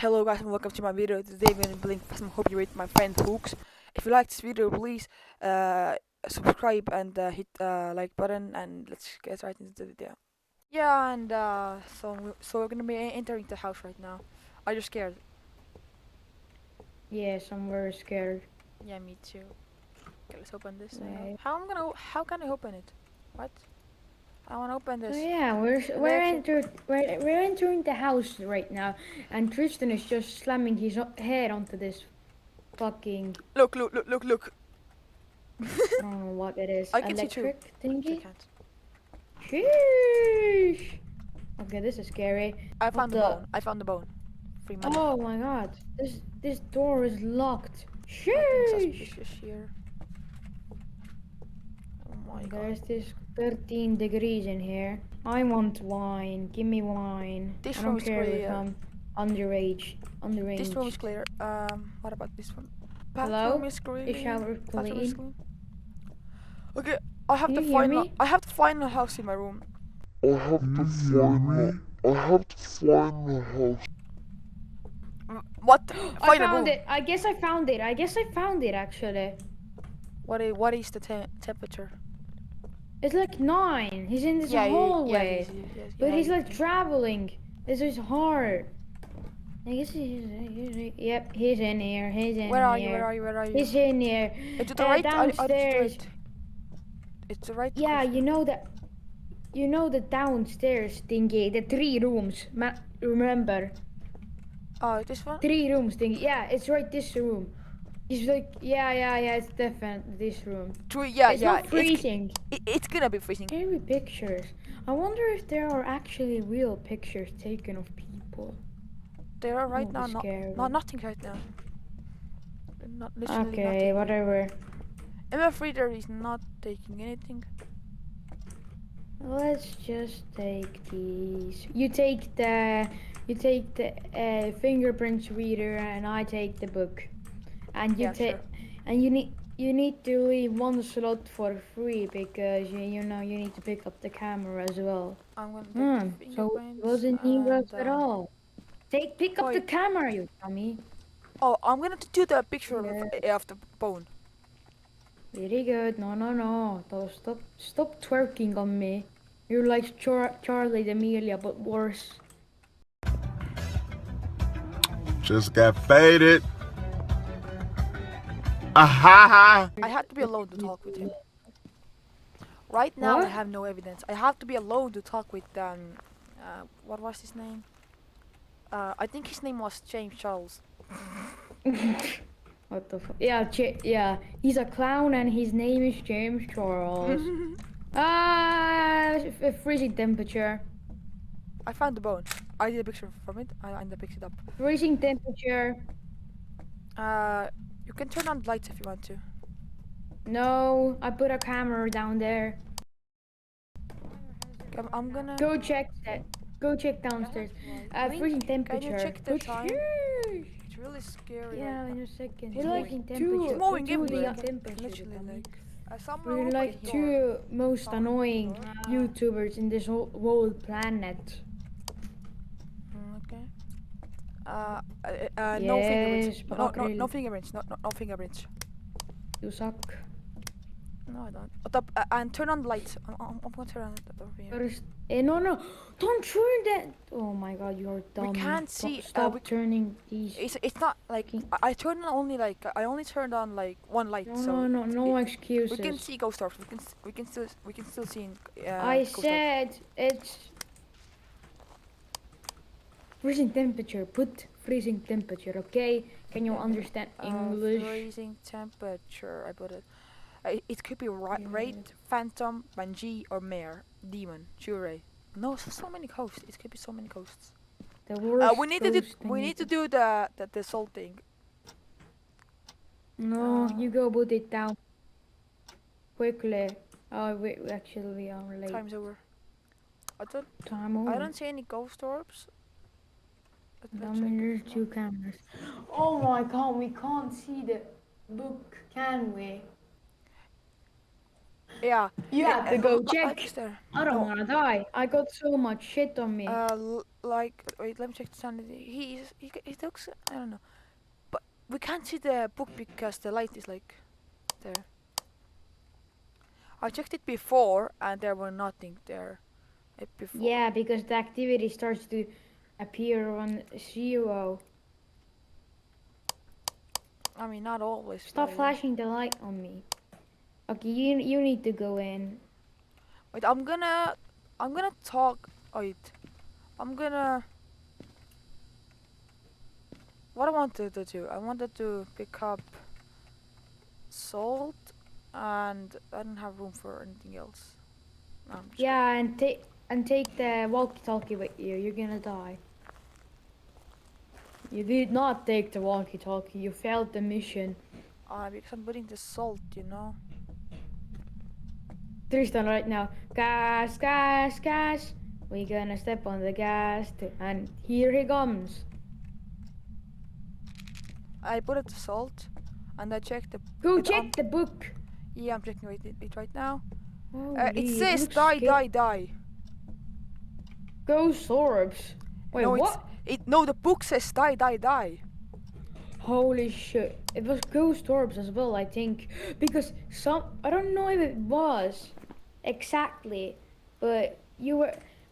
Hello guys and welcome to my video. Today we're gonna be playing Phasmo. Hope you rate my friend Hooks. If you like this video, please subscribe and hit like button, and let's get right into the video. Yeah, and so we're gonna be entering the house right now. Are you scared? Yes, I'm very scared. Yeah, me too. Okay, let's open this. Wait. How can I open it? What? I wanna open So this. yeah, we're entering the house right now, and Tristan is just slamming his head onto this fucking Look. I don't know what it is, I can see too. electric I thingy. can't. Sheesh. Okay, this is scary. I What found the the? bone. I found the bone. Free money. Oh my god, this door is locked. Nothing Sheesh. suspicious here. Oh my god. There's this 13 degrees in here. I want wine. Give me wine. This I room don't is care if clear. I'm underage. This room is Underage. clear. What about this one? Hello? Bathroom is clean. Is shower Bathroom is clean? clean. Okay, I have Can the you hear final. me? I have the final house in my room. I have to find I have to find the house. What? I Final found room. it. I guess I found it. I guess I found it actually. What is the temperature? It's like 9. He's in this Yeah, hallway. yes, But yeah, he's like traveling. This is hard. I guess yep, he's in here. He's in Where are you? here. Where are you? Where are you? He's in here. To the right. Downstairs. It's the right. Yeah, question. you know the downstairs thingy, the 3 rooms. Remember? Oh, this one. 3 rooms thingy. Yeah, it's right this room. He's like, yeah, it's definitely this room. Three. Yeah, It's yeah. not freezing. It's gonna be freezing. Scary pictures. I wonder if there are actually real pictures taken of people. There are right That'd now. be scary. Nothing right now. Not literally Okay, nothing. whatever. I'm afraid there is not taking anything. Let's just take these. You take the fingerprints reader, and I take the book. And you Yeah, take, sure. and you need to leave one slot for free because you know you need to pick up the camera as well. I'm gonna take the So it fingerprints wasn't needless and at all. Pick up the Wait. camera, you dummy. Oh, I'm gonna do the picture Yeah. of the bone. Very good. No. Stop twerking on me. You're like Charlie D'Amelio, but worse. Just got faded. Aha! I have to be alone to talk with him. Right now, I What? have no evidence. I have to be alone to talk with what was his name? I think his name was James Charles. What the fuck? Yeah, yeah. He's a clown and his name is James Charles. Freezing temperature. I found the bone. I did a picture from it. I picked it up. Freezing temperature. You can turn on the lights if you want to. No, I put a camera down there. I'm gonna. Go check that. Go check downstairs. Freezing temperature. Can you check the Oh, time? sheesh. It's really scary. Yeah, like, in a second. It's Freezing moving. temperature. It's moving Two everywhere. temperature, Literally, dummy. like. Some We're open like door. two most annoying YouTubers in this whole planet. Okay. No fingerprints. Yes, but No, not no, really. no fingerprints. No fingerprints. You suck. No, I don't. And turn on the lights. I'm gonna turn on the over here. First, no, don't turn that. Oh my god, you're dumb. can't see, Stop turning these. It's not like I turned on only like I only turned on like one light. so No excuses. we can see ghost orbs. We can still see. I ghost orbs. said it's freezing temperature. Put freezing temperature, okay? Can you understand English? Freezing temperature. I put it. It could be Raid, Phantom, Banshee, or Mare, Demon, Jure. No, so many ghosts. It could be so many ghosts. The worst. We need to do the soul thing. No, you go put it down quickly. Oh wait, actually we are late. Time's over. Time I over. don't see any ghost orbs. I mean, there's 2 cameras. Oh my god, we can't see the book, can we? Yeah. You have to go check. Like there. I don't No. wanna die. I got so much shit on me. Like wait, let me check the sanity. He looks. I don't know, but we can't see the book because the light is like there. I checked it before and there were nothing there. Before. Yeah, because the activity starts to appear on 0. I mean, not always. Stop but- flashing the light on me. Okay, you need to go in. Wait, I'm gonna talk. Wait, I'm gonna. What I wanted to do, I wanted to pick up salt, and I don't have room for anything else. No, I'm just Yeah, and take the walkie-talkie with you. You're gonna die. You did not take the walkie-talkie. You failed the mission. because I'm putting the salt, you know. Tristan, right now, gas, gas, gas. We're gonna step on the gas, and here he comes. I put it the salt, and I checked the. Go Wait, check the book. Yeah, I'm checking it right now. Holy, It says looks die, scary. die. Ghost orbs. Wait, No, what? No, the book says die. Holy shit. It was ghost orbs as well, I think. Because I don't know if it was exactly, but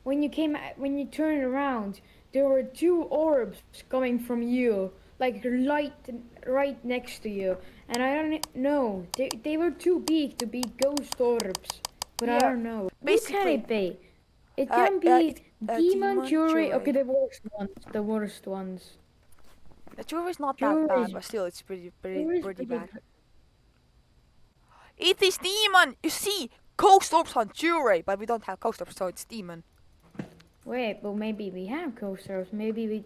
when you turned around, there were 2 orbs coming from you, like right next to you. And I don't know, they were too big to be ghost orbs, but I Yeah, don't know. Who can basically, it be? It uh, can be it- demon, demon, jury. jury. Okay, the worst ones. The jury is not Jury that bad, is- but still, it's pretty Jury is bad. It is demon. You see, ghost orbs on jury, but we don't have ghost orbs, so it's demon. Wait, but maybe we have ghost orbs. Maybe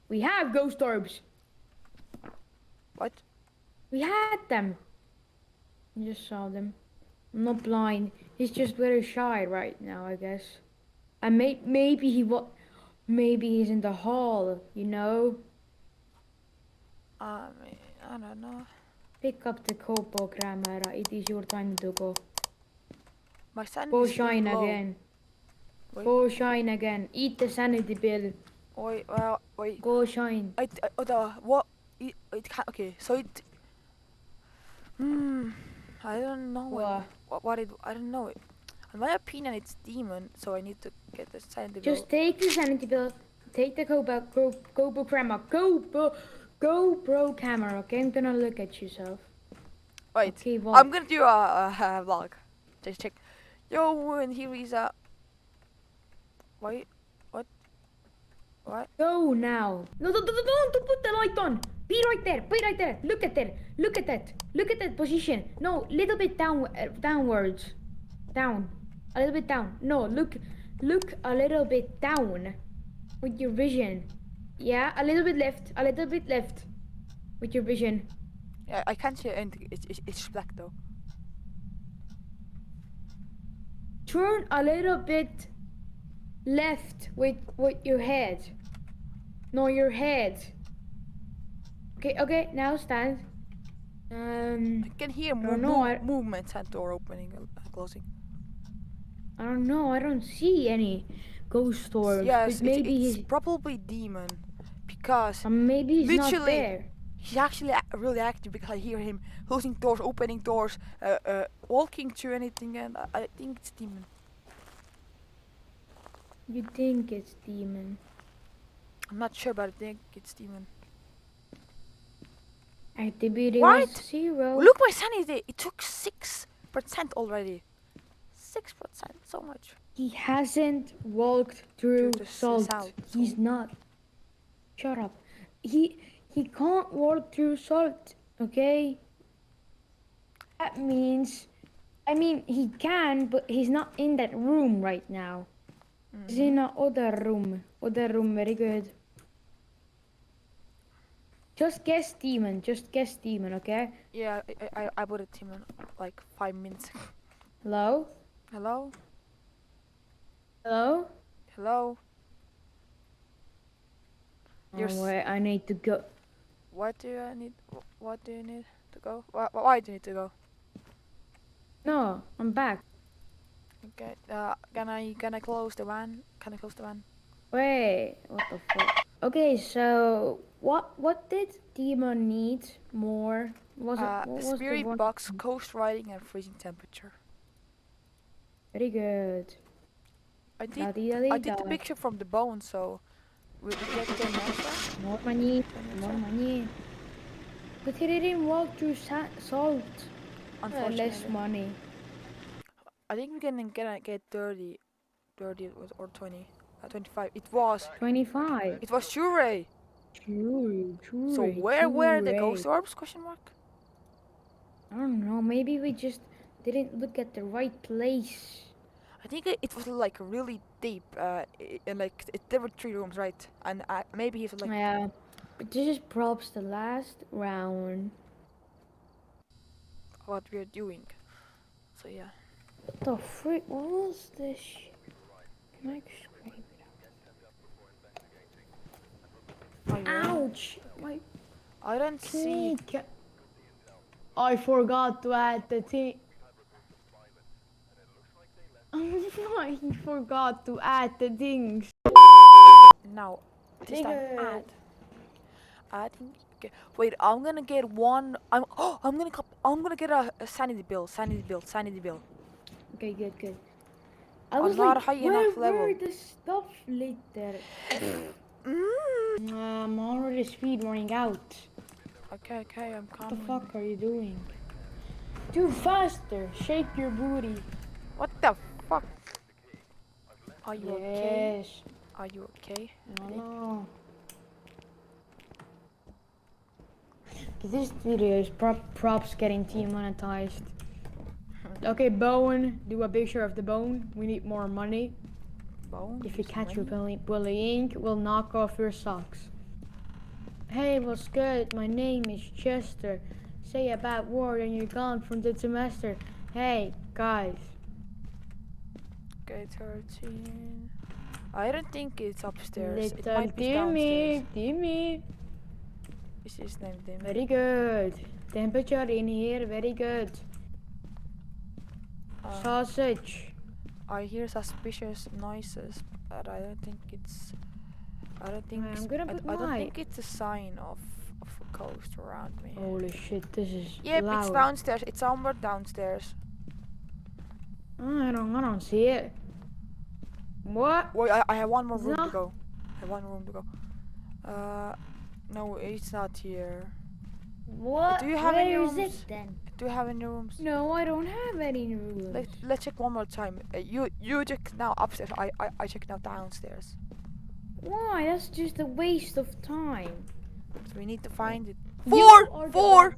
we have ghost orbs. What? We had them. I just saw them. I'm not blind. He's just very shy right now, I guess. And maybe maybe he's in the hall. You know. I mean, I don't know. Pick up the Kopo camera. It is your time to go. My sanity Go is shine low. again. Wait. Go shine again. Eat the sanity pill. Wait. Go shine. What? It can't. Okay, so it. I don't know. I don't know. In my opinion, it's demon, so I need to get the sanity bill. Just take the sanity pill. Take the GoPro camera. GoPro camera. Okay, I'm gonna look at yourself. Wait, Okay, I'm gonna do a vlog. Just check. Yo, and here is a. Wait, what? Go now. No, don't put the light on. Be right there. Be right there. Look at that. Look at that. Look at that position. No, little bit downwards. Down. A little bit down. No, look a little bit down with your vision. Yeah, a little bit left. A little bit left with your vision. Yeah, I can't see anything. It's black though. Turn a little bit left with your head. No, your head. Okay, now stand. I can hear don't know, movements and door opening and closing. I don't know. I don't see any ghost orbs. Yes, but maybe it's probably demon, because maybe he's not literally there. he's actually really active, because I hear him closing doors, opening doors, walking through anything, and I think it's demon. You think it's demon? I'm not sure, but I think it's demon. Activity What? was 0. Look, my sanity! It took 6% already. 6%, so much. He hasn't walked through the salt. He's salt. not. Shut up. He can't walk through salt. Okay. That means, I mean, he can, but he's not in that room right now. He's in another room. Other room, very good. Just guess demon. Just guess demon, okay? Yeah, I put a demon like 5 minutes. Hello? Hello? Hello? Hello? You're Oh, wait, I need to go. What do I need? What do you need to go? Why do you need to go? No, I'm back. Okay. Can I close the van? Can I close the van? Wait, what the fuck? Okay, so what did Demon need more? What was the Spirit one? box, coast riding, and freezing temperature. Very good. I did. Da dee da dee I did da. the picture from the bone, so we get the answer. More money, The more answer. money. But he didn't walk through salt. Less Unfortunately, money. I think we can get 30, 30 or 20, 25. It was. 25. It was Shure. True, So true, where were the true. ghost orbs? Question mark. I don't know. Maybe we just didn't look at the right place. I think it was like really deep. And like there were 3 rooms, right? And maybe he's like. Yeah. But this is props the last round. What we're doing. So yeah. What the frick? What was this shit? Can I scrape it Oh, yeah. out? Ouch! My I don't see. knee. I forgot to add the thing. I forgot to add the things. Now, this time Nigga. add. Adding. Okay. Wait, I'm gonna get one. I'm gonna get a sanity bill. Sanity bill. Sanity bill. Okay, good, good. I I'm was not like, high where enough level. were the stuff later? Mm. I'm already speed running out. Okay, okay, I'm What the coming. fuck are you doing? Do faster! Shake your booty. What the fuck? Are you okay? Yes. Are you okay? No. This video is props getting demonetized. Okay, Bowen, do a picture of the bone. We need more money. Bone? If you Is catch your money? bullying, we'll knock off your socks. Hey, what's good? My name is Chester. Say a bad word and you're gone from the semester. Hey, guys. Okay, 13. I don't think it's upstairs. It Little might be downstairs. Timmy. Is his name Timmy? Very good. Temperature in here, very good. Sausage. I hear suspicious noises, but I don't think it's. I don't think. I'm gonna put I don't my- think it's a sign of a ghost around me. Holy shit, this is Yep, loud. it's downstairs. It's somewhere downstairs. I don't see it. What? Wait, I have one more room to No. go. I have one room to go. No, it's not here. What? Do you have any Where is rooms? it then? Do you have any rooms? No, I don't have any rooms. Let's check one more time. You check now upstairs. I check now downstairs. Why? That's just a waste of time. So we need to find it. You are the Four.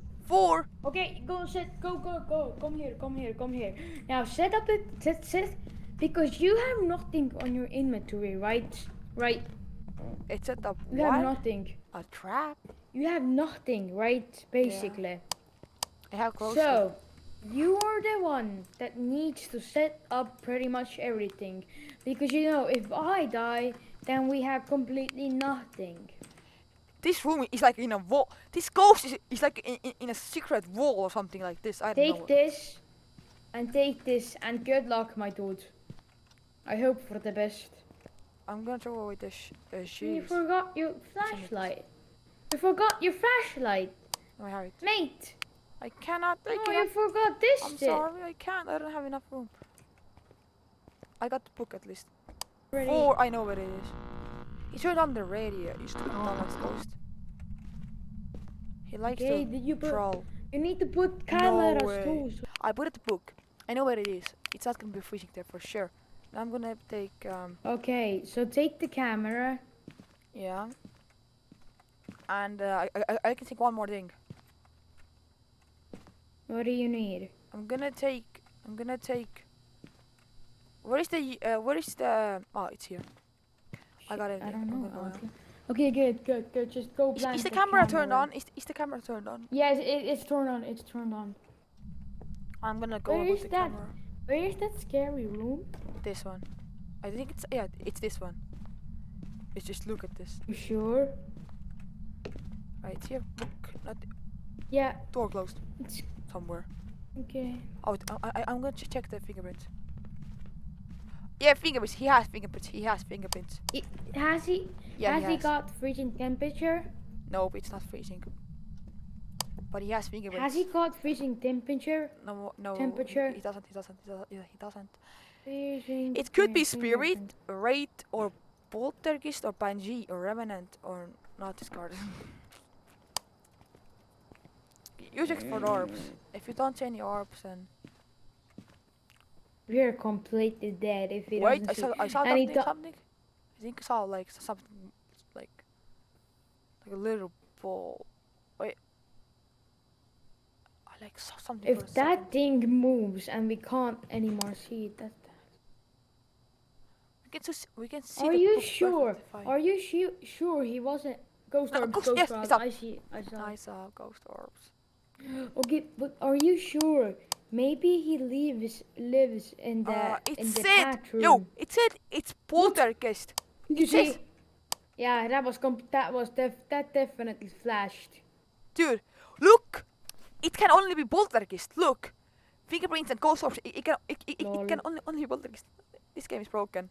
one- Okay, go set. Go. Come here. Now set up it. Set. Because you have nothing on your inventory, right? Right. It's at the You have what? nothing. A trap? You have nothing, right? Basically. I have close. So, you are the one that needs to set up pretty much everything. Because you know, if I die, then we have completely nothing. This room is like in a wall. This ghost is like in a secret wall or something like this. I don't know. Take this, and good luck, my dude. I hope for the best. I'm gonna throw away the You shoes. forgot your flashlight. You forgot your flashlight, No, I have it. mate. I cannot. I No, you cannot. forgot this I'm shit. sorry. I can't. I don't have enough room. I got the book at least. Ready? 4. I know where it is. He turned on the radio. You stupid dumbass ghost. He likes Okay, to did you put? troll. You need to put cameras way. too. I put it the book. I know where it is. It's not gonna be freezing there for sure. Now I'm gonna take Okay, so take the camera. yeah. And I can take one more thing. What do you need? I'm gonna take. Where is the? Oh, it's here. I got it. I don't I'm know. gonna go now. Okay, good. Just go blind. Is the for camera turned on? Is the camera turned on? Yes, it's turned on. It's turned on. I'm gonna go Where with is the that? camera. Where is that scary room? This one. I think it's this one. Let's just look at this. You sure? Right here, book, not Yeah, door closed it's somewhere. Okay. Oh, I'm gonna check the fingerprints. Yeah, fingerprints. He has fingerprints. He has fingerprints. Has he? Yeah, has he he has. got freezing temperature? No, it's not freezing. But he has fingerprints. Has he got freezing temperature? No, no. temperature? He doesn't. He doesn't. He doesn't. Freezing. It could be fingerprint. spirit, wraith, or poltergeist, or banshee, or revenant, or not discarded. You check for orbs. If you don't see any orbs, then We're completely dead if he wait. doesn't I saw And he something. I think I saw like something like a little ball. Wait. I like saw something. for a If that second. thing moves and we can't anymore see it, We can see. Are the you book sure? perfectly fine. Are you sure he wasn't ghost No, orbs? ghost- Ghost yes, orbs. it's up. I see. I saw. I saw ghost orbs. Okay, but are you sure? Maybe he lives in the It in the said, chat room. yo, it said it's poltergeist. Did you it says- see? Yeah, that definitely flashed. Dude, look! It can only be poltergeist. Look, fingerprints and ghost orbs. It can only be poltergeist. This game is broken.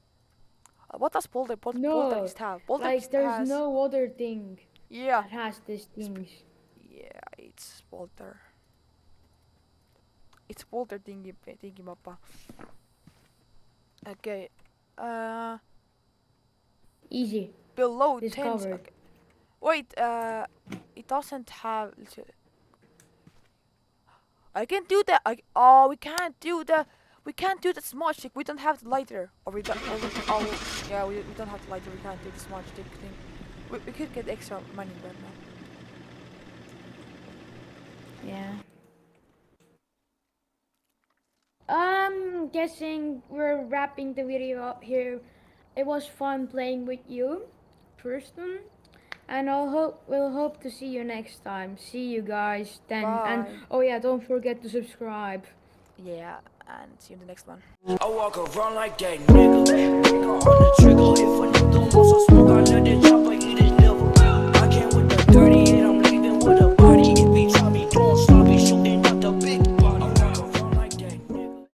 What does poltergeist have? Like Poltergeist there's has. no other thing Yeah, that has these things. yeah, it's polter. It's polter thingy mappa. Okay. Easy. Below 10. Discovered. Okay. Wait, it doesn't have. I can do that. We can't do the. We can't do the smart stick. We don't have the lighter. Or we don't. Yeah, we don't have the lighter. We can't do the smart stick thing. We could get extra money, but no. Yeah. Guessing we're wrapping the video up here. It was fun playing with you, Tristan, and we'll hope to see you next time. See you guys then, and Bye. oh yeah, don't forget to subscribe. Yeah, and see you in the next one. I walk around like that nigga.